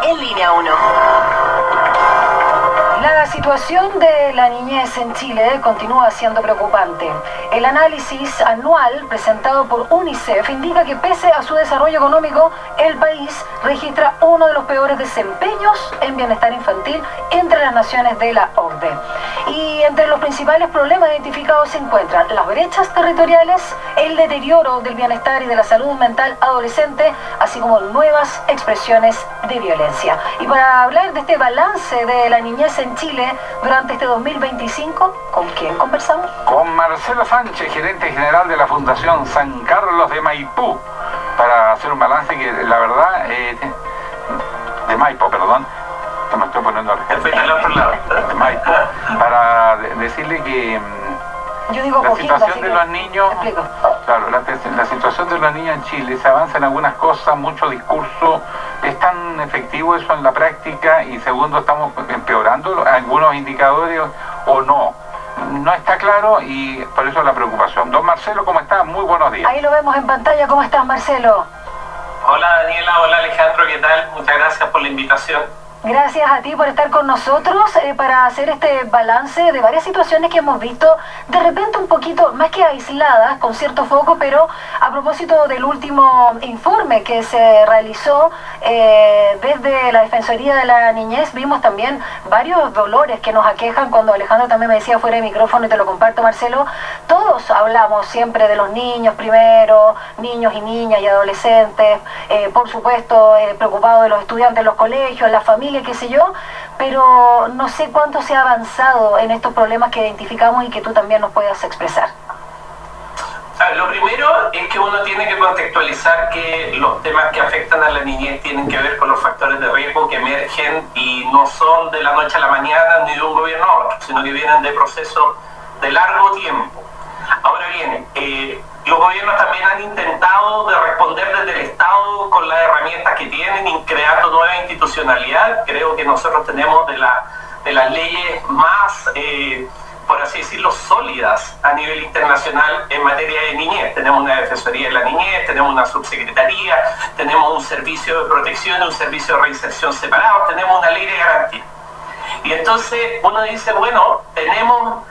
en Línea 1. La situación de la niñez en Chile continúa siendo preocupante. El análisis anual presentado por UNICEF indica que pese a su desarrollo económico, el país registra uno de los peores desempeños en bienestar infantil entre las naciones de la OCDE. Y entre los principales problemas identificados se encuentran las brechas territoriales, el deterioro del bienestar y de la salud mental adolescente, así como nuevas expresiones de violencia. Y para hablar de este balance de la niñez en Chile durante este 2025, ¿con quién conversamos? Con Marcelo Sánchez, gerente general de la Fundación San Carlos de Maipú, para hacer un balance que la verdad, de Maipo, perdón, que me estoy poniendo al otro lado, de Maipo, para decirle que yo digo la poquito, situación de los niños, claro, la situación de los niños en Chile, se avanza en algunas cosas, mucho discurso, ¿es tan efectivo eso en la práctica? Y segundo, ¿estamos empeorando algunos indicadores o no? No está claro y por eso la preocupación. Don Marcelo, ¿cómo está? Muy buenos días. Ahí lo vemos en pantalla. ¿Cómo estás, Marcelo? Hola, Daniela. Hola, Alejandro. ¿Qué tal? Muchas gracias por la invitación. Gracias a ti por estar con nosotros para hacer este balance de varias situaciones que hemos visto de repente un poquito, más que aisladas, con cierto foco, pero a propósito del último informe que se realizó desde la Defensoría de la Niñez, vimos también varios dolores que nos aquejan. Cuando Alejandro también me decía fuera de micrófono, y te lo comparto, Marcelo, todos hablamos siempre de los niños primero, niños y niñas y adolescentes, por supuesto preocupados de los estudiantes en los colegios, las familias, qué sé yo, pero no sé cuánto se ha avanzado en estos problemas que identificamos y que tú también nos puedas expresar. Lo primero es que uno tiene que contextualizar que los temas que afectan a la niñez tienen que ver con los factores de riesgo que emergen y no son de la noche a la mañana ni de un gobierno a otro, sino que vienen de procesos de largo tiempo. Ahora bien, los gobiernos también han intentado de responder desde el Estado con las herramientas que tienen y creando nueva institucionalidad. Creo que nosotros tenemos de las leyes más, por así decirlo, sólidas a nivel internacional en materia de niñez. Tenemos una Defensoría de la Niñez, tenemos una subsecretaría, tenemos un servicio de protección y un servicio de reinserción separado, tenemos una ley de garantía. Y entonces uno dice, bueno, tenemos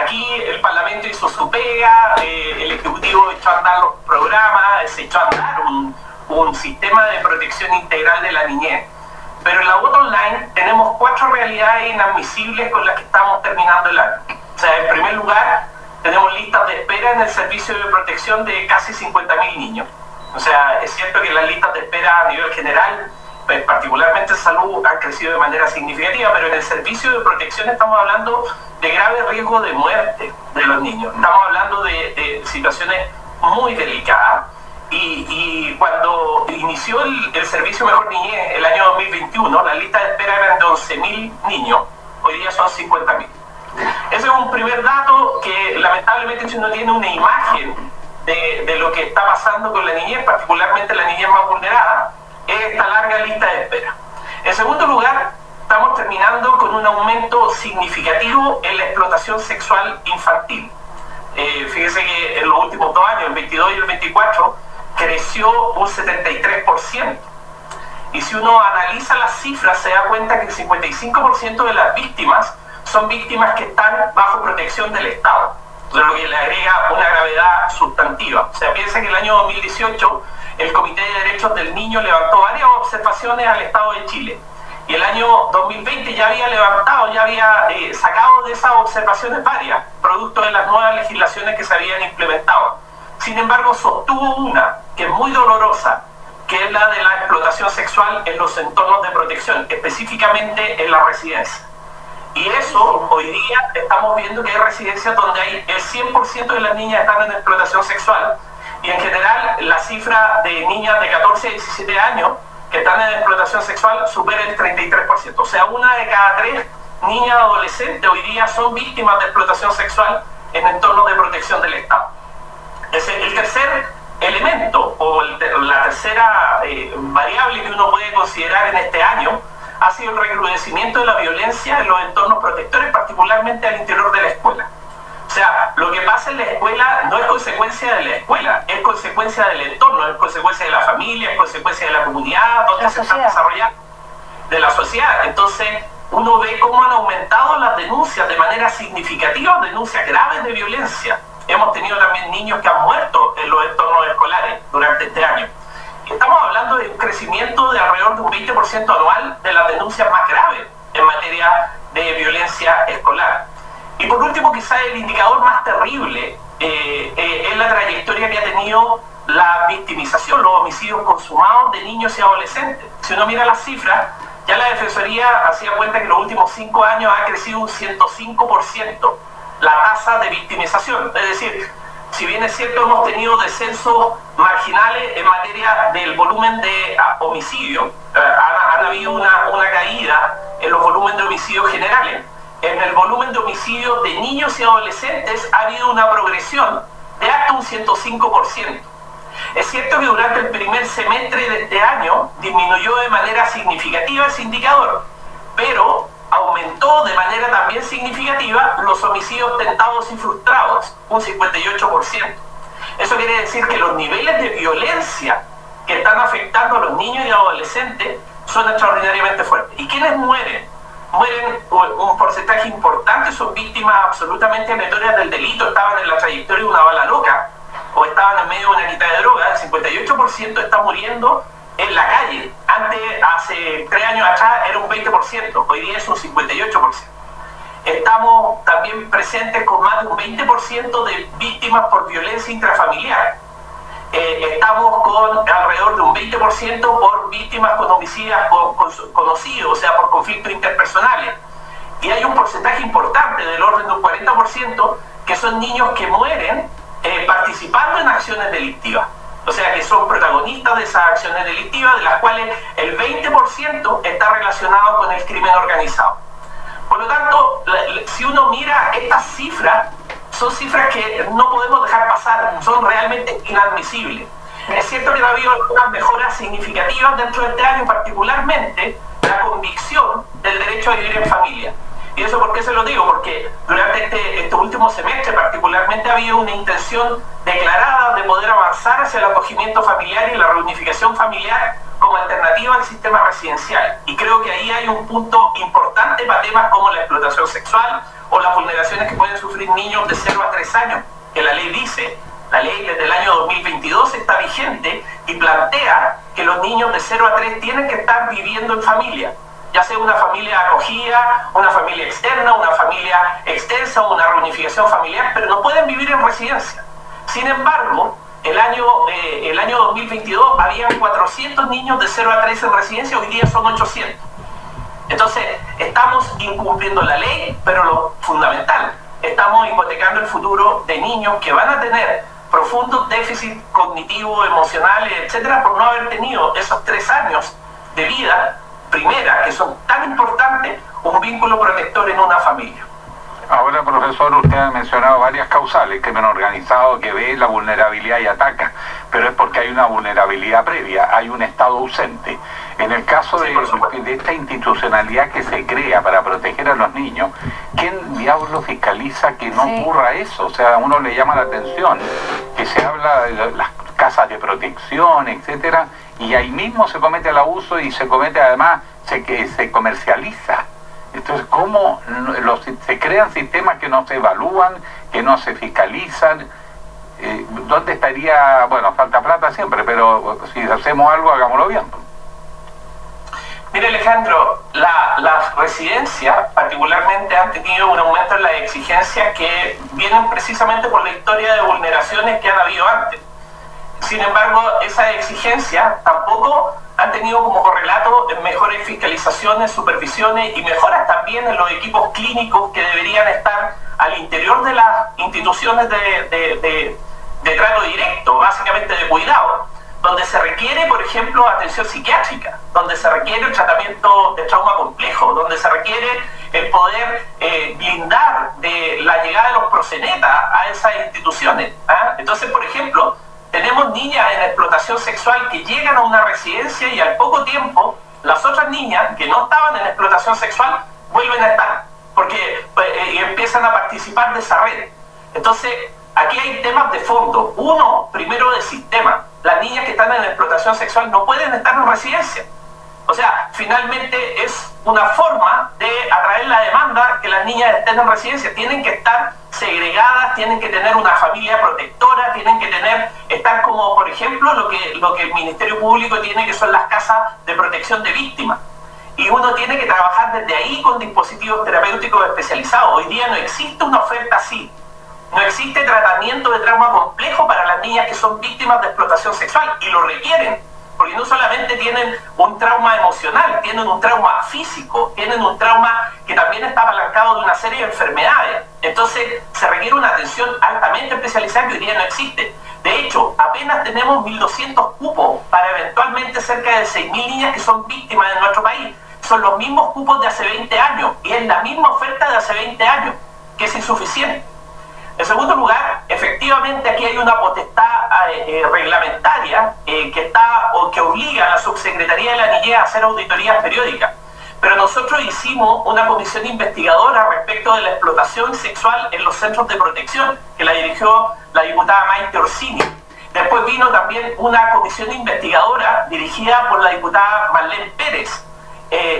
aquí el Parlamento hizo su pega, el Ejecutivo echó a andar los programas, se echó a andar un sistema de protección integral de la niñez. Pero en la bottom line tenemos 4 realidades inadmisibles con las que estamos terminando el año. O sea, en primer lugar, tenemos listas de espera en el servicio de protección de casi 50.000 niños. O sea, es cierto que las listas de espera a nivel general, particularmente en salud, han crecido de manera significativa, pero en el servicio de protección estamos hablando de grave riesgo de muerte de los niños. Estamos hablando de situaciones muy delicadas. Y cuando inició el servicio Mejor Niñez el año 2021, las listas de espera eran de 11.000 niños, hoy día son 50.000. Ese es un primer dato que lamentablemente, si uno tiene una imagen de lo que está pasando con la niñez, particularmente la niñez más vulnerada, es esta larga lista de espera. En segundo lugar, estamos terminando con un aumento significativo en la explotación sexual infantil. Fíjese que en los últimos 2 años, el 22 y el 24, creció un 73%. Y si uno analiza las cifras, se da cuenta que el 55% de las víctimas son víctimas que están bajo protección del Estado, lo que le agrega una gravedad sustantiva. O sea, piensa que el año 2018 el Comité de Derechos del Niño levantó varias observaciones al Estado de Chile. Y el año 2020 ya había levantado, ya había sacado de esas observaciones varias, producto de las nuevas legislaciones que se habían implementado. Sin embargo, sostuvo una que es muy dolorosa, que es la de la explotación sexual en los entornos de protección, específicamente en la residencia. Y eso, hoy día, estamos viendo que hay residencias donde hay el 100% de las niñas están en explotación sexual, y en general la cifra de niñas de 14 a 17 años que están en explotación sexual supera el 33%. O sea, 1 de cada 3 niñas adolescentes hoy día son víctimas de explotación sexual en entornos de protección del Estado. El tercer elemento, o la tercera variable que uno puede considerar en este año, ha sido el recrudecimiento de la violencia en los entornos protectores, particularmente al interior de la escuela. O sea, lo que pasa en la escuela no es consecuencia de la escuela, es consecuencia del entorno, es consecuencia de la familia, es consecuencia de la comunidad donde se está desarrollando. de la sociedad. Entonces, uno ve cómo han aumentado las denuncias de manera significativa, denuncias graves de violencia. Hemos tenido también niños que han muerto en los entornos escolares durante este año. Estamos hablando de un crecimiento de alrededor de un 20% anual de las denuncias más graves en materia de violencia escolar. Y por último, quizás el indicador más terrible es la trayectoria que ha tenido la victimización, los homicidios consumados de niños y adolescentes. Si uno mira las cifras, ya la Defensoría hacía cuenta que en los últimos 5 años ha crecido un 105% la tasa de victimización. Es decir, si bien es cierto hemos tenido descensos marginales en materia del volumen de homicidios, han habido una caída en los volúmenes de homicidios generales, en el volumen de homicidios de niños y adolescentes ha habido una progresión de hasta un 105%. Es cierto que durante el primer semestre de este año disminuyó de manera significativa ese indicador, pero aumentó de manera también significativa los homicidios tentados y frustrados, un 58%. Eso quiere decir que los niveles de violencia que están afectando a los niños y adolescentes son extraordinariamente fuertes. ¿Y quiénes mueren? Mueren un porcentaje importante, son víctimas absolutamente aleatorias del delito, estaban en la trayectoria de una bala loca o estaban en medio de una quita de droga. El 58% está muriendo en la calle. Antes, hace 3 años atrás, era un 20%, hoy día es un 58%. Estamos también presentes con más de un 20% de víctimas por violencia intrafamiliar. Estamos con alrededor de un 20% por víctimas con homicidios conocidos, o sea, por conflictos interpersonales. Y hay un porcentaje importante, del orden de un 40%, que son niños que mueren participando en acciones delictivas. O sea, que son protagonistas de esas acciones delictivas, de las cuales el 20% está relacionado con el crimen organizado. Por lo tanto, si uno mira estas cifras, son cifras que no podemos dejar pasar, son realmente inadmisibles. Es cierto que ha habido algunas mejoras significativas dentro de este año, particularmente la convicción del derecho a vivir en familia. ¿Y eso por qué se lo digo? Porque durante este último semestre particularmente ha habido una intención declarada de poder avanzar hacia el acogimiento familiar y la reunificación familiar como alternativa al sistema residencial. Y creo que ahí hay un punto importante para temas como la explotación sexual o las vulneraciones que pueden sufrir niños de 0 a 3 años, que la ley dice, la ley desde el año 2022 está vigente y plantea que los niños de 0 a 3 tienen que estar viviendo en familia, ya sea una familia acogida, una familia externa, una familia extensa o una reunificación familiar, pero no pueden vivir en residencia. Sin embargo, el año 2022 habían 400 niños de 0 a 3 en residencia, hoy día son 800. Entonces, estamos incumpliendo la ley, pero lo fundamental, estamos hipotecando el futuro de niños que van a tener profundos déficits cognitivos, emocionales, etcétera, por no haber tenido esos 3 años de vida primera, que son tan importantes, un vínculo protector en una familia. Ahora, profesor, usted ha mencionado varias causales, crimen organizado que ve la vulnerabilidad y ataca, pero es porque hay una vulnerabilidad previa, hay un Estado ausente. En el caso de esta institucionalidad que se crea para proteger a los niños, ¿quién diablo fiscaliza que no ocurra eso? O sea, a uno le llama la atención que se habla de las casas de protección, etcétera, y ahí mismo se comete el abuso y se comete además, se comercializa. Entonces, ¿cómo se crean sistemas que no se evalúan, que no se fiscalizan? ¿Dónde estaría? Bueno, falta plata siempre, pero si hacemos algo, hagámoslo bien. Mire, Alejandro, las residencias particularmente han tenido un aumento en las exigencias que vienen precisamente por la historia de vulneraciones que han habido antes. Sin embargo, esas exigencias tampoco han tenido como correlato en mejores fiscalizaciones, supervisiones y mejoras también en los equipos clínicos que deberían estar al interior de las instituciones de trato directo, básicamente de cuidado, donde se requiere, por ejemplo, atención psiquiátrica, donde se requiere el tratamiento de trauma complejo, donde se requiere el poder blindar de la llegada de los proxenetas a esas instituciones. Entonces, por ejemplo, tenemos niñas en explotación sexual que llegan a una residencia y al poco tiempo las otras niñas que no estaban en explotación sexual vuelven a estar, porque y empiezan a participar de esa red. Entonces, aquí hay temas de fondo. Uno, primero, del sistema. Las niñas que están en explotación sexual no pueden estar en residencia. O sea, finalmente es una forma de atraer la demanda que las niñas estén en residencia. Tienen que estar segregadas, tienen que tener una familia protectora, tienen que estar como, por ejemplo, lo que el Ministerio Público tiene, que son las casas de protección de víctimas. Y uno tiene que trabajar desde ahí con dispositivos terapéuticos especializados. Hoy día no existe una oferta así. No existe tratamiento de trauma complejo para las niñas que son víctimas de explotación sexual y lo requieren, porque no solamente tienen un trauma emocional, tienen un trauma físico, tienen un trauma que también está apalancado de una serie de enfermedades. Entonces se requiere una atención altamente especializada que hoy día no existe. De hecho, apenas tenemos 1.200 cupos para eventualmente cerca de 6.000 niñas que son víctimas en nuestro país. Son los mismos cupos de hace 20 años y es la misma oferta de hace 20 años, que es insuficiente. En segundo lugar, efectivamente aquí hay una potestad reglamentaria que obliga a la Subsecretaría de la Niñez a hacer auditorías periódicas. Pero nosotros hicimos una comisión investigadora respecto de la explotación sexual en los centros de protección, que la dirigió la diputada Maite Orsini. Después vino también una comisión investigadora dirigida por la diputada Marlene Pérez.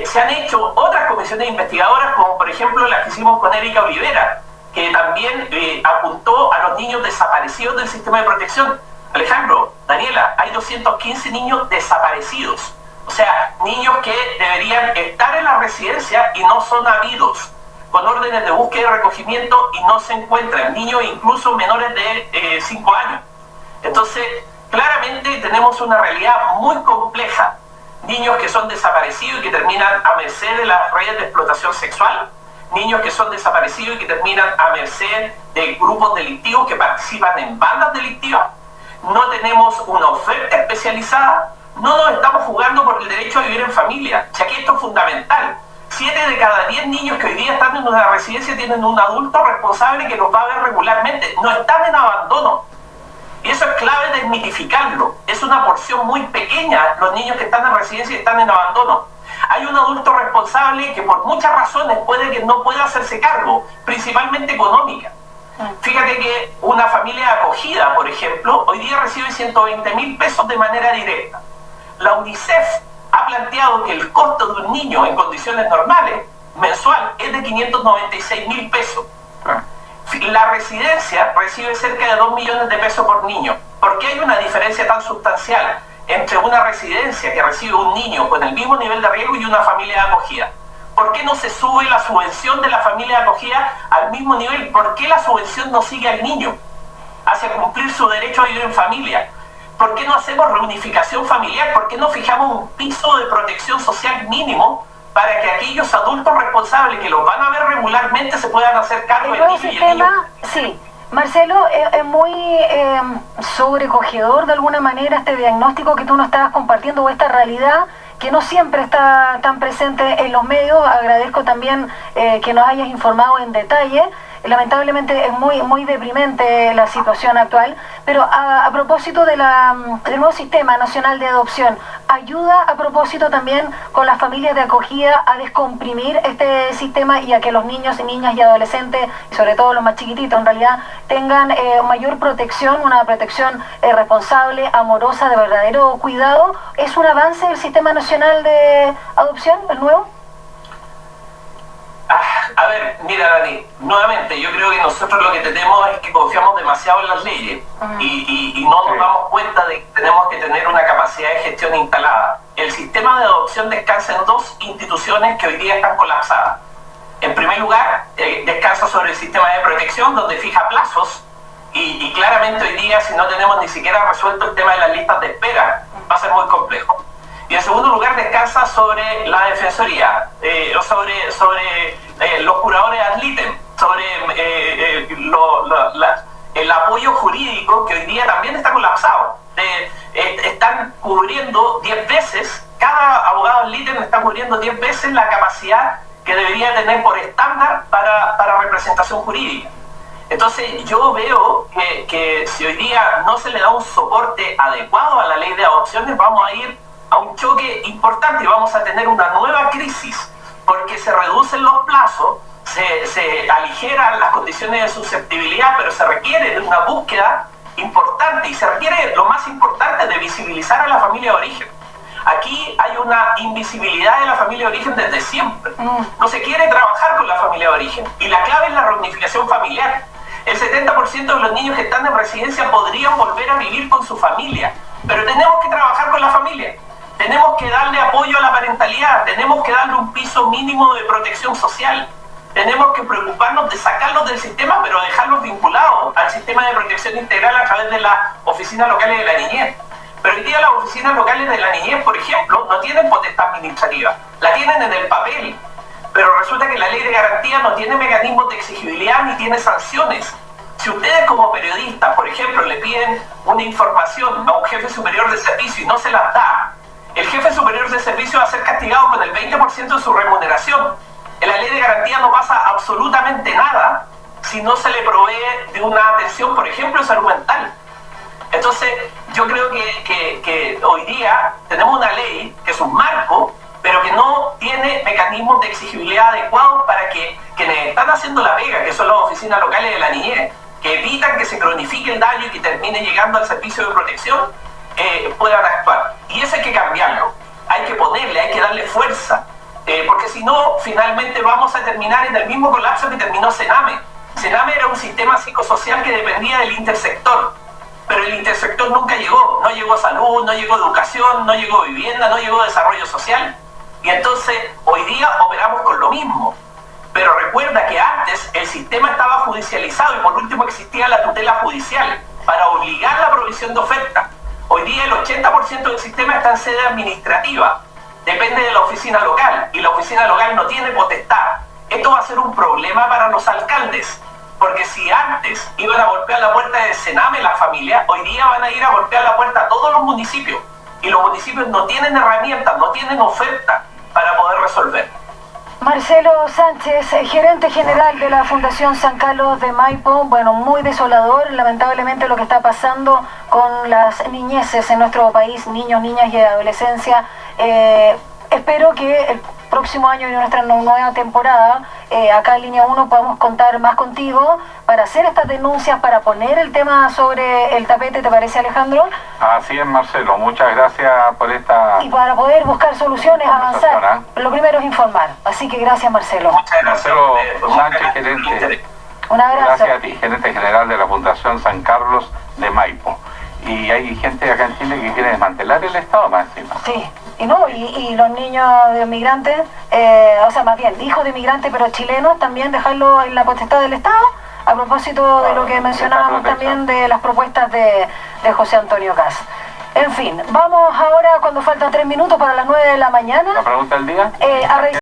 Se han hecho otras comisiones investigadoras, como por ejemplo las que hicimos con Erika Olivera, que también apuntó a los niños desaparecidos del sistema de protección. Alejandro, Daniela, hay 215 niños desaparecidos. O sea, niños que deberían estar en la residencia y no son habidos, con órdenes de búsqueda y recogimiento y no se encuentran. Niños incluso menores de 5 años. Entonces, claramente tenemos una realidad muy compleja. Niños que son desaparecidos y que terminan a merced de las redes de explotación sexual. Niños que son desaparecidos y que terminan a merced de grupos delictivos que participan en bandas delictivas. No tenemos una oferta especializada. No nos estamos jugando por el derecho a vivir en familia. O sea, que esto es fundamental. 7 de cada 10 niños que hoy día están en una residencia tienen un adulto responsable que los va a ver regularmente. No están en abandono. Y eso es clave desmitificarlo. Es una porción muy pequeña los niños que están en residencia y están en abandono. Hay un adulto responsable que por muchas razones puede que no pueda hacerse cargo, principalmente económica. Fíjate que una familia acogida, por ejemplo, hoy día recibe 120.000 pesos de manera directa. La UNICEF ha planteado que el costo de un niño en condiciones normales, mensual, es de 596.000 pesos. La residencia recibe cerca de 2 millones de pesos por niño. ¿Por qué hay una diferencia tan sustancial entre una residencia que recibe un niño con el mismo nivel de riesgo y una familia de acogida? ¿Por qué no se sube la subvención de la familia de acogida al mismo nivel? ¿Por qué la subvención no sigue al niño hacia cumplir su derecho a vivir en familia? ¿Por qué no hacemos reunificación familiar? ¿Por qué no fijamos un piso de protección social mínimo para que aquellos adultos responsables que los van a ver regularmente se puedan hacer cargo del niño y el niño? Sí. Marcelo, es muy sobrecogedor de alguna manera este diagnóstico que tú nos estabas compartiendo, o esta realidad que no siempre está tan presente en los medios. Agradezco también que nos hayas informado en detalle. Lamentablemente es muy deprimente la situación actual, pero a propósito del nuevo Sistema Nacional de Adopción, ¿ayuda a propósito también con las familias de acogida a descomprimir este sistema y a que los niños y niñas y adolescentes, y sobre todo los más chiquititos en realidad, tengan mayor protección, una protección responsable, amorosa, de verdadero cuidado? ¿Es un avance el Sistema Nacional de Adopción, el nuevo? A ver, mira Dani, nuevamente yo creo que nosotros lo que tenemos es que confiamos demasiado en las leyes y no nos damos cuenta de que tenemos que tener una capacidad de gestión instalada. El sistema de adopción descansa en 2 instituciones que hoy día están colapsadas. En primer lugar, descansa sobre el sistema de protección, donde fija plazos y claramente hoy día, si no tenemos ni siquiera resuelto el tema de las listas de espera, va a ser muy complejo. Y en segundo lugar, descansa sobre la Defensoría, sobre los curadores ad litem, sobre el apoyo jurídico, que hoy día también está colapsado. Están cubriendo 10 veces, cada abogado ad litem está cubriendo 10 veces la capacidad que debería tener por estándar para representación jurídica. Entonces yo veo que si hoy día no se le da un soporte adecuado a la ley de adopciones, vamos a ir a un choque importante y vamos a tener una nueva crisis, porque se reducen los plazos, se aligeran las condiciones de susceptibilidad, pero se requiere de una búsqueda importante y se requiere, lo más importante, de visibilizar a la familia de origen. Aquí hay una invisibilidad de la familia de origen desde siempre. No se quiere trabajar con la familia de origen. Y la clave es la reunificación familiar. El 70% de los niños que están en residencia podrían volver a vivir con su familia. Pero tenemos que trabajar con la familia. Tenemos que darle apoyo a la parentalidad. Tenemos que darle un piso mínimo de protección social. Tenemos que preocuparnos de sacarlos del sistema, pero dejarlos vinculados al sistema de protección integral a través de las oficinas locales de la niñez. Pero hoy día las oficinas locales de la niñez, por ejemplo, no tienen potestad administrativa. La tienen en el papel. Pero resulta que la ley de garantía no tiene mecanismos de exigibilidad ni tiene sanciones. Si ustedes como periodistas, por ejemplo, le piden una información a un jefe superior de servicio y no se las da, el jefe superior de servicio va a ser castigado con el 20% de su remuneración. En la ley de garantía no pasa absolutamente nada si no se le provee de una atención, por ejemplo, de salud mental. Entonces, yo creo que hoy día tenemos una ley que es un marco, pero que no tiene mecanismos de exigibilidad adecuados para que quienes están haciendo la pega, que son las oficinas locales de la niñez, que evitan que se cronifique el daño y que termine llegando al servicio de protección, puedan actuar. Y eso hay que cambiarlo. Hay que ponerle, hay que darle fuerza. Porque si no, finalmente vamos a terminar en el mismo colapso que terminó Sename. Sename era un sistema psicosocial que dependía del intersector, pero el intersector nunca llegó. No llegó salud, no llegó educación, no llegó vivienda, no llegó desarrollo social. Y entonces hoy día operamos con lo mismo. Pero recuerda que antes el sistema estaba judicializado y por último existía la tutela judicial para obligar la provisión de oferta. Hoy día el 80% del sistema está en sede administrativa. Depende de la oficina local y la oficina local no tiene potestad. Esto va a ser un problema para los alcaldes, porque si antes iban a golpear la puerta de Sename las familias, hoy día van a ir a golpear la puerta a todos los municipios y los municipios no tienen herramientas, no tienen oferta para poder resolver. Marcelo Sánchez, gerente general de la Fundación San Carlos de Maipo. Bueno, muy desolador, lamentablemente, lo que está pasando con las niñeces en nuestro país, niños, niñas y adolescencia. Espero que el próximo año en nuestra nueva temporada, acá en Línea 1, podamos contar más contigo para hacer estas denuncias, para poner el tema sobre el tapete. ¿Te parece, Alejandro? Así es, Marcelo. Muchas gracias por esta... Y para poder buscar soluciones, avanzar. Lo primero es informar. Así que gracias, Marcelo. Muchas gracias. Marcelo Sánchez, gerente. Un abrazo. Gracias a ti, gerente general de la Fundación San Carlos de Maipo. Y hay gente acá en Chile que quiere desmantelar el Estado más encima. Sí, y los niños de migrantes, o sea, más bien, hijos de migrantes pero chilenos, también dejarlo en la potestad del Estado, a propósito de lo que mencionábamos también de las propuestas de José Antonio Kast. En fin, vamos ahora, cuando faltan 3 minutos para las 9 de la mañana. ¿La pregunta del día? A